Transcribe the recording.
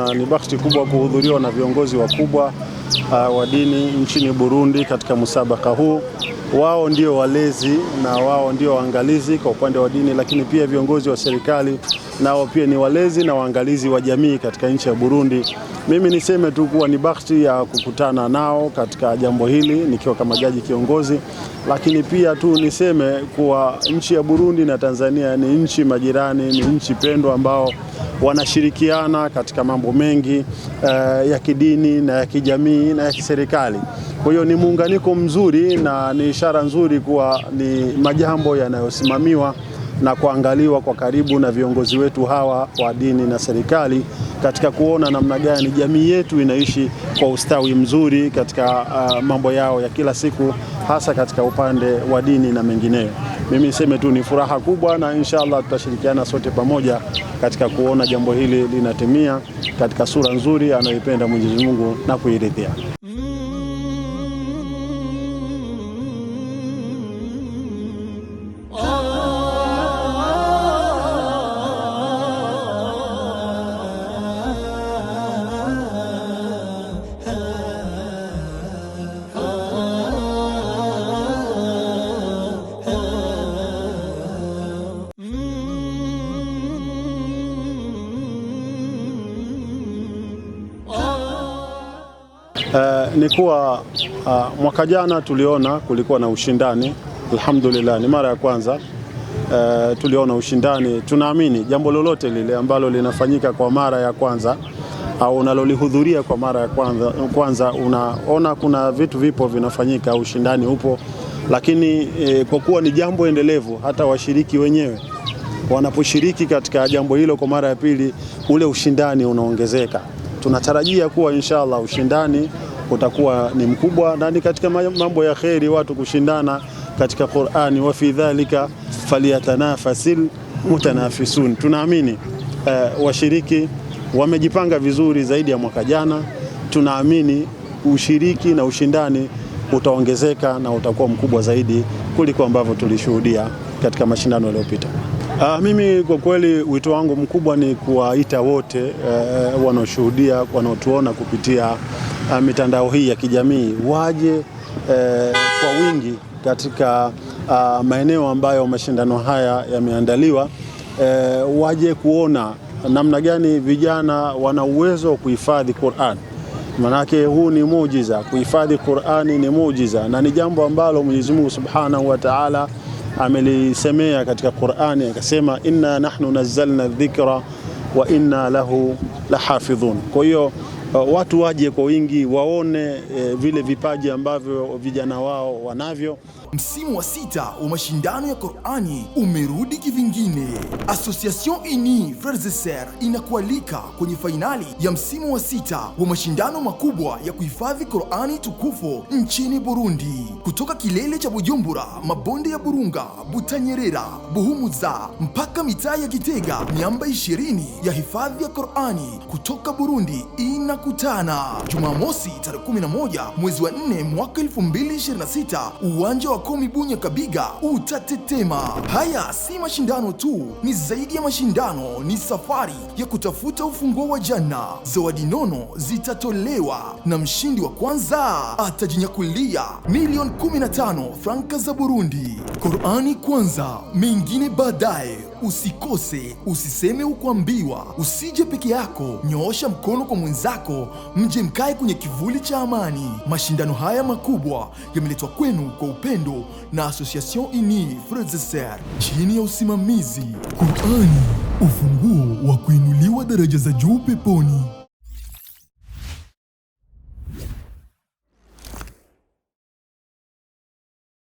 na ni bahati kubwa kuhudhuriwa na viongozi wakubwa wa dini nchini Burundi katika musabaka huu. Wao ndio walezi na wao ndio waangalizi kwa upande wa dini, lakini pia viongozi wa serikali nao pia ni walezi na waangalizi wa jamii katika nchi ya Burundi. Mimi niseme tu kuwa ni bahati ya kukutana nao katika jambo hili nikiwa kama jaji kiongozi, lakini pia tu niseme kuwa nchi ya Burundi na Tanzania ni nchi majirani, ni nchi pendwa ambao wanashirikiana katika mambo mengi ya kidini na ya kijamii na ya kiserikali. Kwa hiyo ni muunganiko mzuri na ni ishara nzuri kuwa ni majambo yanayosimamiwa na kuangaliwa kwa karibu na viongozi wetu hawa wa dini na serikali katika kuona namna gani jamii yetu inaishi kwa ustawi mzuri katika mambo yao ya kila siku, hasa katika upande wa dini na mengineyo. Mimi niseme tu ni furaha kubwa na inshallah tutashirikiana sote pamoja katika kuona jambo hili linatimia katika sura nzuri anayoipenda Mwenyezi Mungu na kuiridhia. Ni kuwa mwaka jana tuliona kulikuwa na ushindani. Alhamdulillah, ni mara ya kwanza tuliona ushindani. Tunaamini jambo lolote lile ambalo linafanyika kwa mara ya kwanza au unalolihudhuria kwa mara ya kwanza unaona kuna vitu vipo vinafanyika, ushindani upo, lakini kwa kuwa ni jambo endelevu, hata washiriki wenyewe wanaposhiriki katika jambo hilo kwa mara ya pili, ule ushindani unaongezeka. Tunatarajia kuwa inshallah ushindani utakuwa ni mkubwa, na ni katika mambo ya kheri watu kushindana katika Qur'ani, wa fi dhalika falyatanafasil mutanafisun. Tunaamini washiriki wamejipanga vizuri zaidi ya mwaka jana. Tunaamini ushiriki na ushindani utaongezeka na utakuwa mkubwa zaidi kuliko ambavyo tulishuhudia katika mashindano yaliyopita. Mimi kwa kweli wito wangu mkubwa ni kuwaita wote wanaoshuhudia, wanaotuona kupitia mitandao hii ya kijamii waje kwa wingi katika maeneo ambayo mashindano haya yameandaliwa, waje kuona namna gani vijana wana uwezo wa kuhifadhi Qur'an. Manake huu ni muujiza, kuhifadhi Qur'ani ni muujiza na ni jambo ambalo Mwenyezi Mungu Subhanahu wa Ta'ala amelisemea katika Qur'ani, akasema inna nahnu nazzalna dhikra wa inna lahu lahafidhun. Kwa hiyo watu waje kwa wingi waone vile vipaji ambavyo vijana wao wanavyo. Msimu wa 6 wa mashindano ya Qur'ani umerudi kivingine. Association Unie Frères et Sœurs inakualika kwenye fainali ya msimu wa 6 wa mashindano makubwa ya kuhifadhi Qur'ani tukufu nchini Burundi. Kutoka kilele cha Bujumbura, mabonde ya Burunga, Butanyerera, Buhumuza mpaka mitaa ya Gitega, miamba 20 ya hifadhi ya Qur'ani kutoka Burundi inakutana Jumamosi tarehe 11 mwezi wa 4 mwaka 2026, uwanja wa Komibunya Kabiga utatetema. Haya si mashindano tu, ni zaidi ya mashindano, ni safari ya kutafuta ufunguo wa janna. Zawadi nono zitatolewa na mshindi wa kwanza atajinyakulia milioni 15 franka za Burundi. Qur'ani kwanza, mengine baadaye. Usikose, usiseme ukuambiwa, usije peke yako, nyoosha mkono kwa mwenzako, mje mkae kwenye kivuli cha amani. Mashindano haya makubwa yameletwa kwenu kwa upendo na Association Unie Frères et Sœurs chini ya usimamizi Qur'ani, ufunguo wa kuinuliwa daraja za juu peponi.